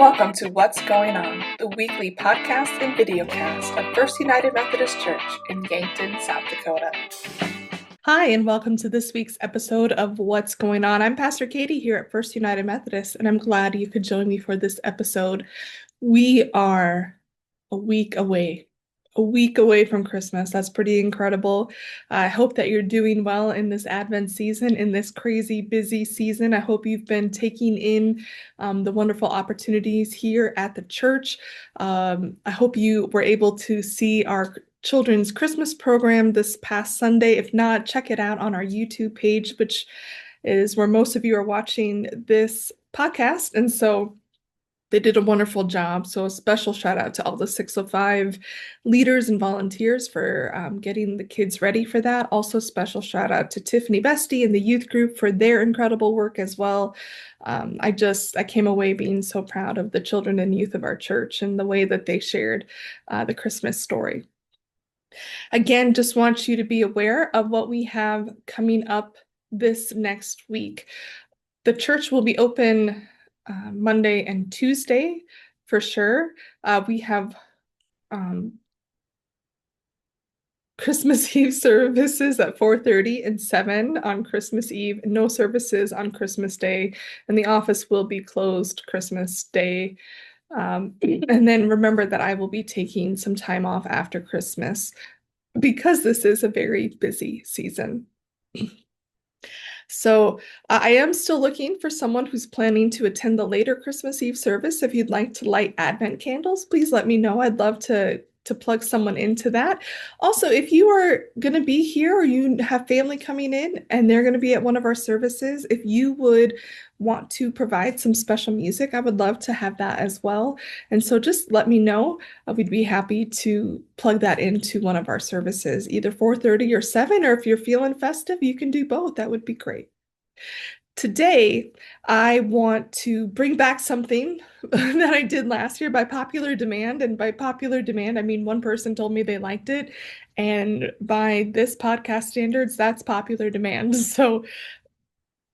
Welcome to What's Going On, the weekly podcast and videocast of First United Methodist Church in Yankton, South Dakota. Hi, and welcome to this week's episode of What's Going On. I'm Pastor Katie here at First United Methodist, and I'm glad you could join me for this episode. We are a week away from Christmas. That's pretty incredible. I hope that you're doing well in this Advent season, in this crazy busy season. I hope you've been taking in the wonderful opportunities here at the church. I hope you were able to see our children's Christmas program this past Sunday. If not, check it out on our YouTube page, which is where most of you are watching this podcast. And so they did a wonderful job. So a special shout out to all the 605 leaders and volunteers for getting the kids ready for that. Also special shout out to Tiffany Bestie and the youth group for their incredible work as well. I came away being so proud of the children and youth of our church and the way that they shared the Christmas story. Again, just want you to be aware of what we have coming up this next week. The church will be open Monday and Tuesday for sure. We have Christmas Eve services at 4:30 and 7 on Christmas Eve. No services on Christmas Day, and the office will be closed Christmas Day. And then remember that I will be taking some time off after Christmas because this is a very busy season. So I am still looking for someone who's planning to attend the later Christmas Eve service. If you'd like to light Advent candles, please let me know. I'd love to plug someone into that. Also, if you are going to be here or you have family coming in and they're going to be at one of our services, if you would want to provide some special music, I would love to have that as well. And so just let me know. We'd be happy to plug that into one of our services, either 4:30 or 7, or if you're feeling festive, you can do both. That would be great. Today, I want to bring back something that I did last year by popular demand. And by popular demand, I mean one person told me they liked it. And by this podcast standards, that's popular demand. So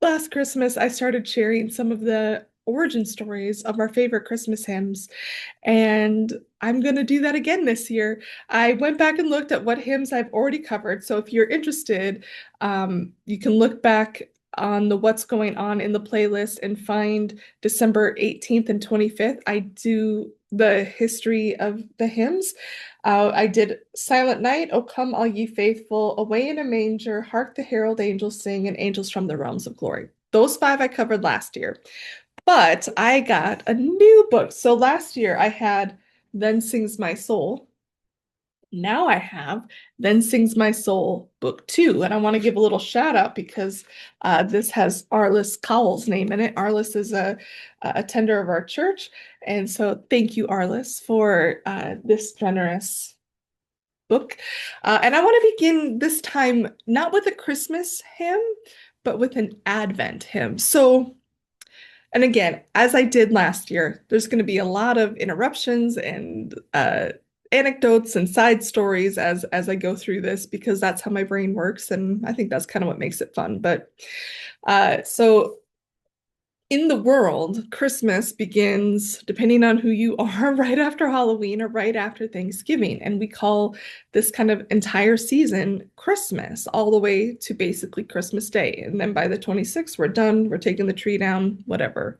last Christmas, I started sharing some of the origin stories of our favorite Christmas hymns. And I'm going to do that again this year. I went back and looked at what hymns I've already covered. So if you're interested, you can look back on the What's Going On in the playlist and find December 18th and 25th. I do the history of the hymns. I did Silent Night, O Come All Ye Faithful, Away in a Manger, Hark the Herald Angels Sing, and Angels from the Realms of Glory. Those 5 I covered last year. But I got a new book. So last year I had Then Sings My Soul. Now I have Then Sings My Soul Book 2. And I want to give a little shout out because this has Arliss Cowell's name in it. Arliss is a attender of our church. And so thank you, Arliss, for this generous book. And I want to begin this time not with a Christmas hymn, but with an Advent hymn. And again, as I did last year, there's going to be a lot of interruptions and anecdotes and side stories as I go through this because that's how my brain works, and I think that's kind of what makes it fun. But so in the world, Christmas begins, depending on who you are, right after Halloween or right after Thanksgiving. And we call this kind of entire season Christmas, all the way to basically Christmas Day. And then by the 26th, we're done, we're taking the tree down, whatever.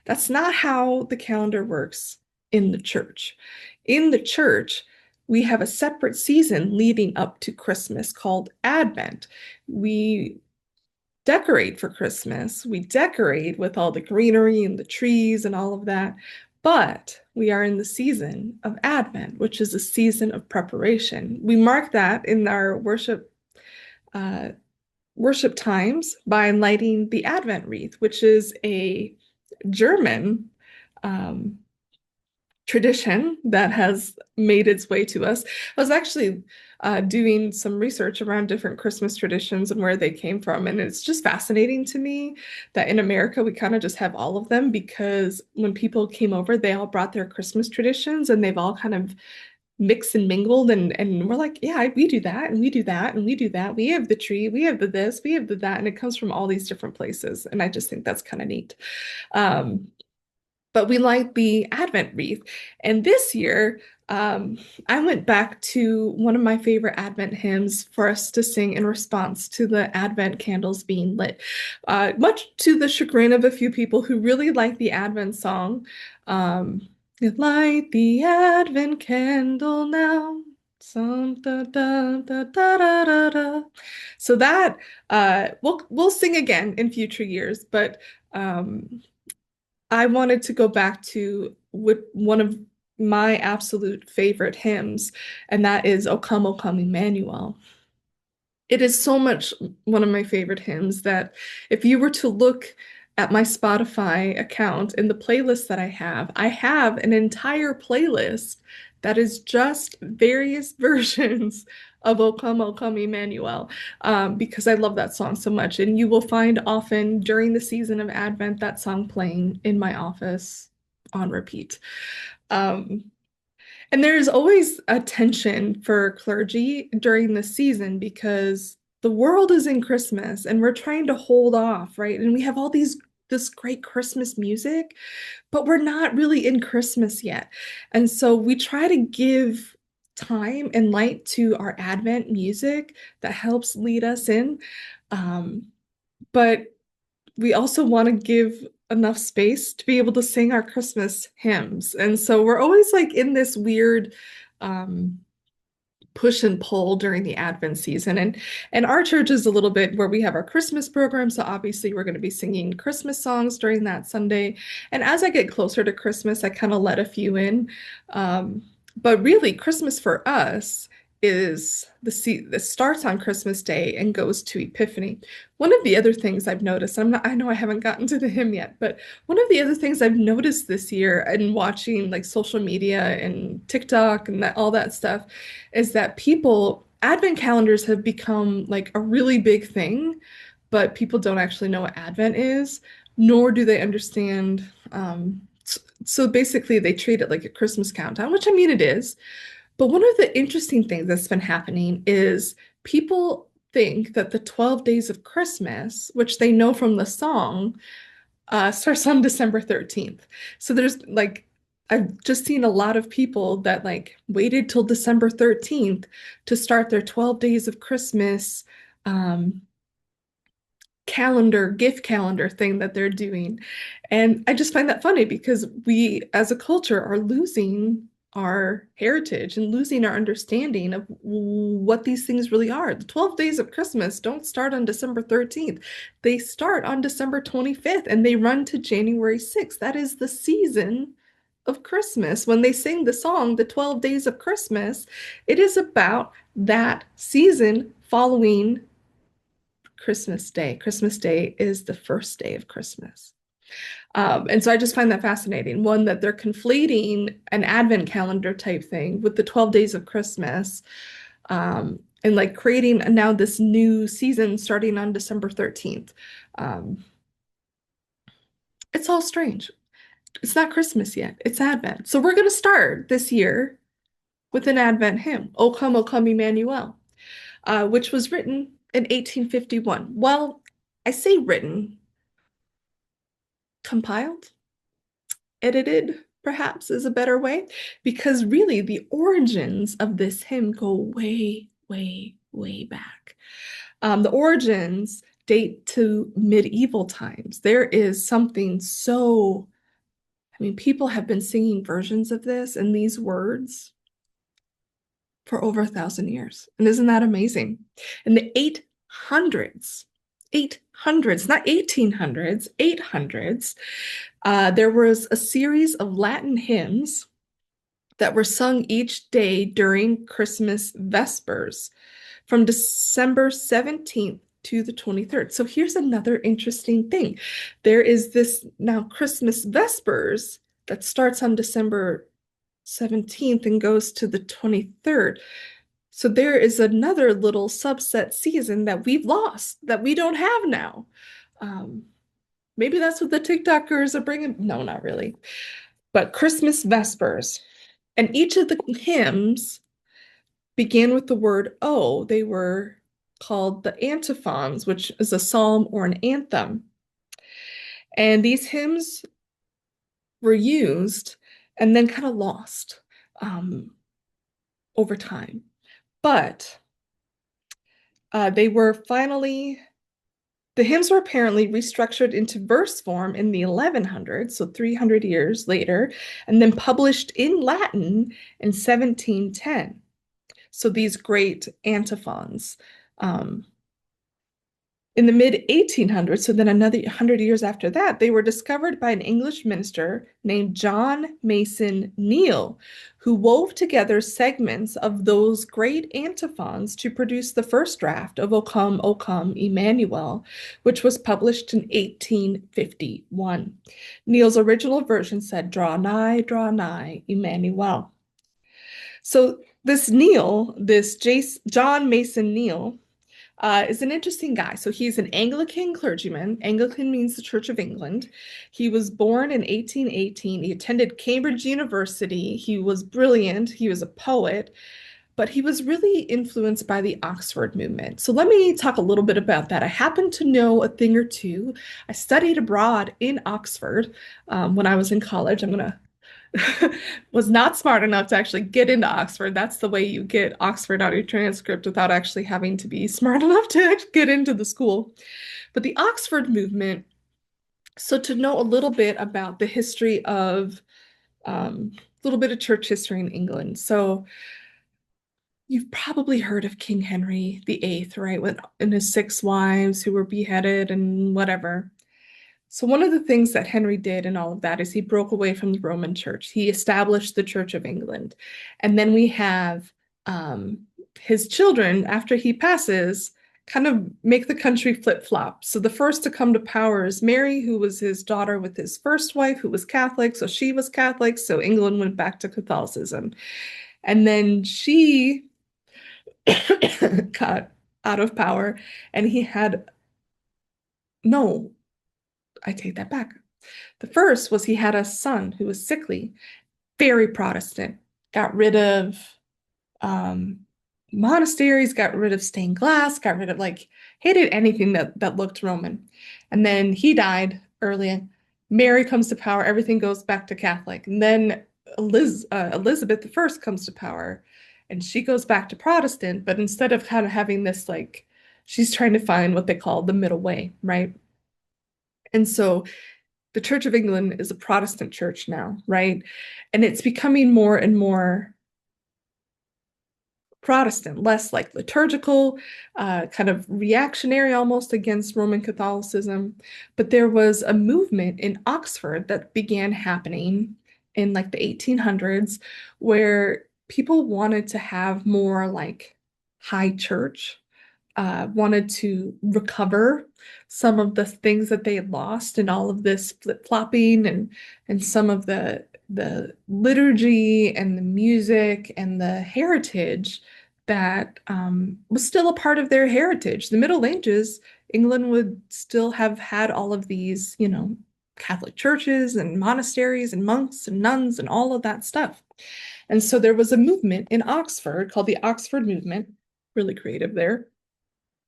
That's not how the calendar works in the church. In the church, we have a separate season leading up to Christmas called Advent. We decorate for Christmas. We decorate with all the greenery and the trees and all of that. But we are in the season of Advent, which is a season of preparation. We mark that in our worship times by lighting the Advent wreath, which is a German tradition that has made its way to us. I was actually doing some research around different Christmas traditions and where they came from. And it's just fascinating to me that in America, we kind of just have all of them because when people came over, they all brought their Christmas traditions and they've all kind of mixed and mingled. And we're like, yeah, we do that and we do that and we do that. We have the tree, we have the this, we have the that. And it comes from all these different places. And I just think that's kind of neat. but we light the Advent wreath. And this year, um, I went back to one of my favorite Advent hymns for us to sing in response to the Advent candles being lit. Much to the chagrin of a few people who really like the Advent song. Um, Light the Advent candle now. Some da, da, da, da, da, da, da. So that we'll sing again in future years, but um, I wanted to go back to one of my absolute favorite hymns, and that is O Come Emmanuel. It is so much one of my favorite hymns that if you were to look at my Spotify account in the playlist that I have an entire playlist that is just various versions of O Come Emmanuel, because I love that song so much. And you will find often during the season of Advent that song playing in my office on repeat. Um, and there's always a tension for clergy during the season because the world is in Christmas and we're trying to hold off, right? And we have all this great Christmas music, but we're not really in Christmas yet. And so we try to give time and light to our Advent music that helps lead us in. Um, but we also want to give enough space to be able to sing our Christmas hymns. And so we're always like in this weird um, push and pull during the Advent season. And our church is a little bit where we have our Christmas program, so obviously we're going to be singing Christmas songs during that Sunday. And as I get closer to Christmas, I kind of let a few in. But really, Christmas for us is that starts on Christmas Day and goes to Epiphany. One of the other things I've noticed, I know I haven't gotten to the hymn yet, but one of the other things I've noticed this year and watching like social media and TikTok and all that stuff is that Advent calendars have become like a really big thing, but people don't actually know what Advent is, nor do they understand. So basically, they treat it like a Christmas countdown, which I mean it is. But one of the interesting things that's been happening is people think that the 12 days of Christmas, which they know from the song, starts on December 13th. So I've just seen a lot of people that like waited till December 13th to start their 12 days of Christmas um, gift calendar thing that they're doing. And I just find that funny because we as a culture are losing our heritage and losing our understanding of what these things really are. The 12 days of Christmas don't start on December 13th. They start on December 25th and they run to January 6th. That is the season of Christmas. When they sing the song, The 12 Days of Christmas, it is about that season following Christmas Day. Christmas Day is the first day of Christmas. And so I just find that fascinating. One, that they're conflating an advent calendar type thing with the 12 days of Christmas, and like creating now this new season starting on December 13th. Um, it's all strange. It's not Christmas yet, it's Advent. So we're going to start this year with an Advent hymn, O Come Emmanuel, which was written in 1851. Well, I say written, compiled, edited, perhaps is a better way, because really the origins of this hymn go way, way, way back. The origins date to medieval times. There is something so, I mean, people have been singing versions of this and these words for over 1,000 years. And isn't that amazing? In the 800s, not 1800s, 800s, there was a series of Latin hymns that were sung each day during Christmas Vespers from December 17th to the 23rd. So here's another interesting thing. There is this now Christmas Vespers that starts on December 17th and goes to the 23rd. So there is another little subset season that we've lost that we don't have now. Um, Maybe that's what the TikTokers are bringing. No, not really. But Christmas Vespers. And each of the hymns began with the word O. They were called the antiphons, which is a psalm or an anthem. And these hymns were used and then kind of lost um, over time. But they were finally, the hymns were apparently restructured into verse form in the 1100s, so 300 years later, and then published in Latin in 1710. So these great antiphons. Um, In the mid 1800s, so then another 100 years after that, they were discovered by an English minister named John Mason Neale, who wove together segments of those great antiphons to produce the first draft of O Come, Emmanuel, which was published in 1851. Neale's original version said, draw nigh, Emmanuel. So this Neale, John Mason Neale, is an interesting guy. So he's an Anglican clergyman. Anglican means the Church of England. He was born in 1818. He attended Cambridge University. He was brilliant. He was a poet, but he was really influenced by the Oxford movement. So let me talk a little bit about that. I happen to know a thing or two. I studied abroad in Oxford when I was in college. I'm gonna was not smart enough to actually get into Oxford. That's the way you get Oxford out of your transcript without actually having to be smart enough to get into the school. But the Oxford movement, so to know a little bit about the history of a little bit of church history in England. So you've probably heard of King Henry VIII, right? With and his six wives who were beheaded and whatever. So one of the things that Henry did in all of that is he broke away from the Roman Church. He established the Church of England. And then we have his children, after he passes, kind of make the country flip-flop. So the first to come to power is Mary, who was his daughter with his first wife, who was Catholic. So she was Catholic. So England went back to Catholicism. And then she got out of power, and he had, no, I take that back. The first was he had a son who was sickly, very Protestant, got rid of um, monasteries, got rid of stained glass, got rid of like hated anything that looked Roman. And then he died early. Mary comes to power, everything goes back to Catholic. And then Elizabeth I comes to power, and she goes back to Protestant, but instead of kind of having this like she's trying to find what they call the middle way, right? And so the Church of England is a Protestant church now, right? And it's becoming more and more Protestant, less like liturgical, kind of reactionary almost against Roman Catholicism. But there was a movement in Oxford that began happening in like the 1800s where people wanted to have more like high church, wanted to recover some of the things that they had lost and all of this flip-flopping and some of the liturgy and the music and the heritage that was still a part of their heritage. The Middle Ages, England would still have had all of these, you know, Catholic churches and monasteries and monks and nuns and all of that stuff. And so there was a movement in Oxford called the Oxford Movement, really creative there.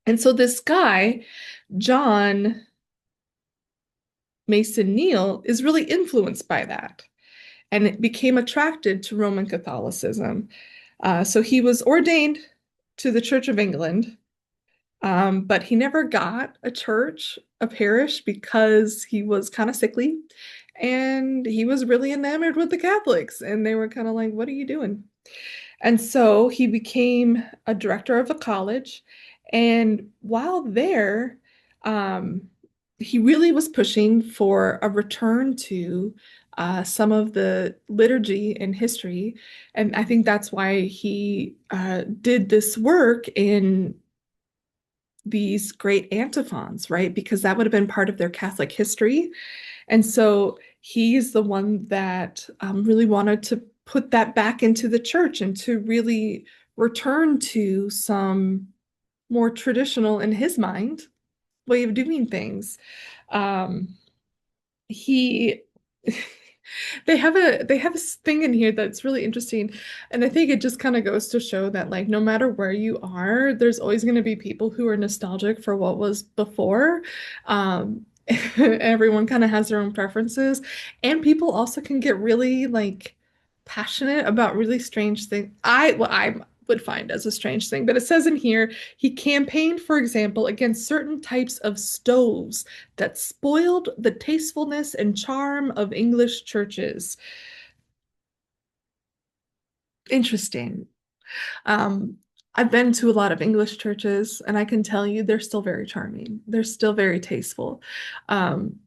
And so this guy, John Mason Neale, is really influenced by that and it became attracted to Roman Catholicism. So he was ordained to the Church of England, but he never got a church, a parish, because he was kind of sickly and he was really enamored with the Catholics. And they were kind of like, what are you doing? And so he became a director of a college. And while there, um, he really was pushing for a return to some of the liturgy and history. And I think that's why he did this work in these great antiphons, right? Because that would have been part of their Catholic history. And so he's the one that really wanted to put that back into the church and to really return to some more traditional, in his mind, way of doing things. Um, he they have a thing in here that's really interesting, and I think it just kind of goes to show that like no matter where you are, there's always going to be people who are nostalgic for what was before. Everyone kind of has their own preferences, and people also can get really like passionate about really strange things. I would find as a strange thing, but it says in here he campaigned, for example, against certain types of stoves that spoiled the tastefulness and charm of English churches. Interesting. Um, I've been to a lot of English churches, and I can tell you they're still very charming. They're still very tasteful. Um,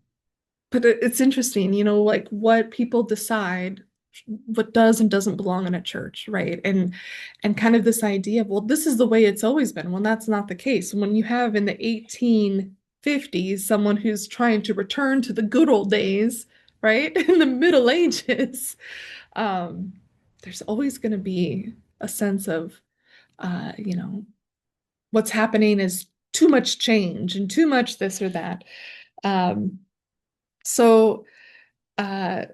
But it's interesting, like what people decide what does and doesn't belong in a church, right? And kind of this idea of, well, this is the way it's always been. Well, that's not the case. When you have in the 1850s someone who's trying to return to the good old days, right? In the Middle Ages, um, there's always going to be a sense of, you know, what's happening is too much change and too much this or that. Um, so uh,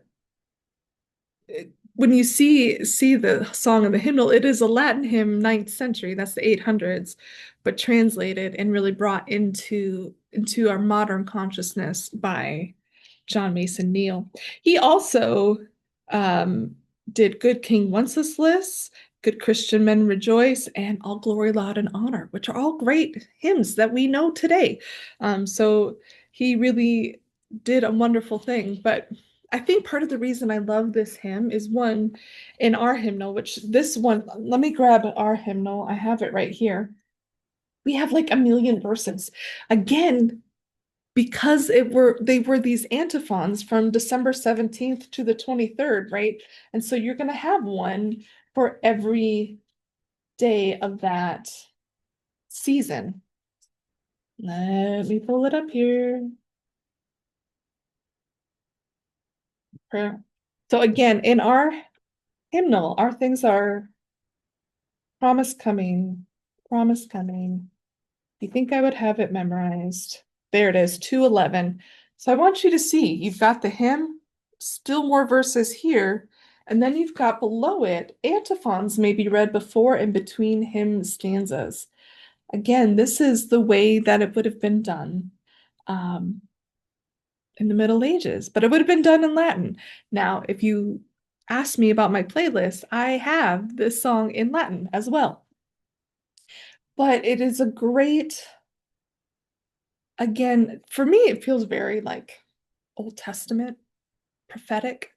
when you see the song and the hymnal, it is a Latin hymn, ninth century, that's the 800s, but translated and really brought into our modern consciousness by John Mason Neal. He also um, did Good King Wenceslas, Good Christian Men Rejoice, and All Glory, Laud, and Honor, which are all great hymns that we know today. So he really did a wonderful thing. But I think part of the reason I love this hymn is one in our hymnal, which this one, let me grab our hymnal. I have it right here. We have like a million verses. Again, because they were these antiphons from December 17th to the 23rd, right? And so you're going to have one for every day of that season. Let me pull it up here. So again, in our hymnal, our things are promise coming, promise coming. You think I would have it memorized? There it is, 211. So I want you to see, you've got the hymn, still more verses here, and then you've got below it, antiphons may be read before and between hymn stanzas. Again, this is the way that it would have been done um, in the Middle Ages, but it would have been done in Latin. Now, if you ask me about my playlist, I have this song in Latin as well. But it is a great, again, for me, it feels very like Old Testament, prophetic.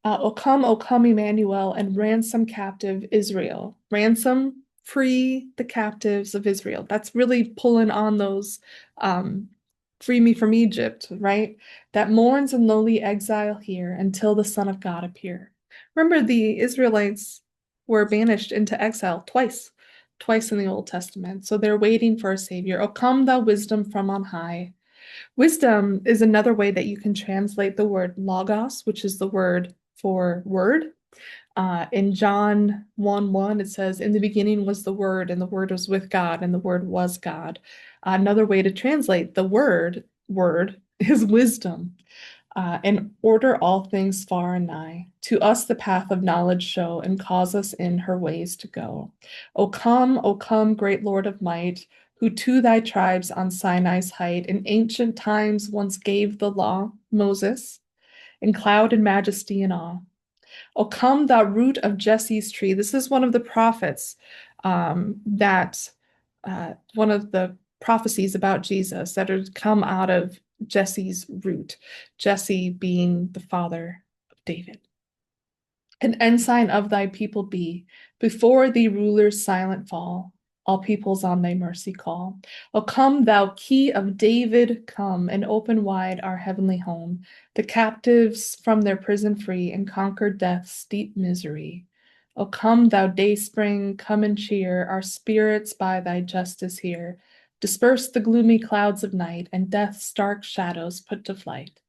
O come, Emmanuel, and ransom captive Israel. Ransom, free the captives of Israel. That's really pulling on those free me from Egypt, right? That mourns in lowly exile here until the Son of God appear. Remember, the Israelites were banished into exile twice in the Old Testament. So they're waiting for a savior. O come, thou wisdom from on high. Wisdom is another way that you can translate the word logos, which is the word for word. In John 1:1, it says, in the beginning was the Word, and the Word was with God, and the Word was God. Another way to translate the word, is wisdom. And order all things far and nigh. To us the path of knowledge show, and cause us in her ways to go. O come, great Lord of might, who to thy tribes on Sinai's height in ancient times once gave the law, Moses, in cloud and majesty and awe. O come, thou root of Jesse's tree. This is one of the prophets that one of the prophecies about Jesus that are come out of Jesse's root, Jesse being the father of David. An ensign of thy people be, before thee rulers silent fall, all peoples on thy mercy call. O come, thou key of David, come, and open wide our heavenly home, the captives from their prison free, and conquer death's deep misery. O come, thou dayspring, come and cheer our spirits by thy justice here. Disperse the gloomy clouds of night, and death's stark shadows put to flight.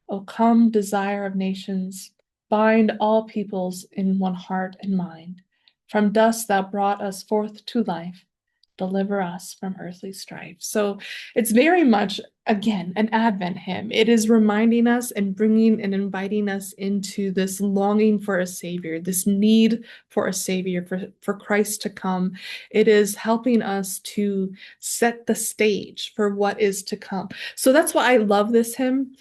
O come, desire of nations, bind all peoples in one heart and mind. From dust thou brought us forth to life. deliver us from earthly strife. So it's very much, again, an Advent hymn. It is reminding us and bringing and inviting us into this longing for a Savior, this need for a Savior, for Christ to come. It is helping us to set the stage for what is to come. So that's why I love this hymn,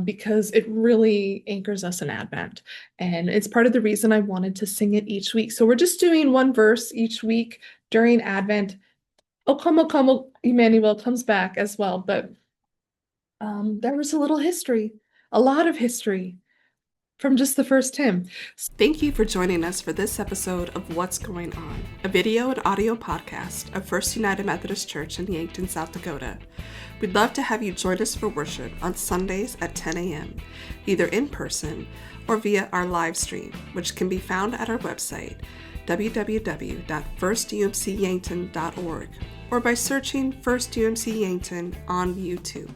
because it really anchors us in Advent. And it's part of the reason I wanted to sing it each week. So we're just doing one verse each week during Advent. O Come Emmanuel comes back as well. But there was a little history, a lot of history from just the first hymn. Thank you for joining us for this episode of What's Going On, a video and audio podcast of First United Methodist Church in Yankton, South Dakota. We'd love to have you join us for worship on Sundays at 10 a.m., either in person or via our live stream, which can be found at our website, www.firstumcyankton.org, or by searching First UMC Yankton on YouTube.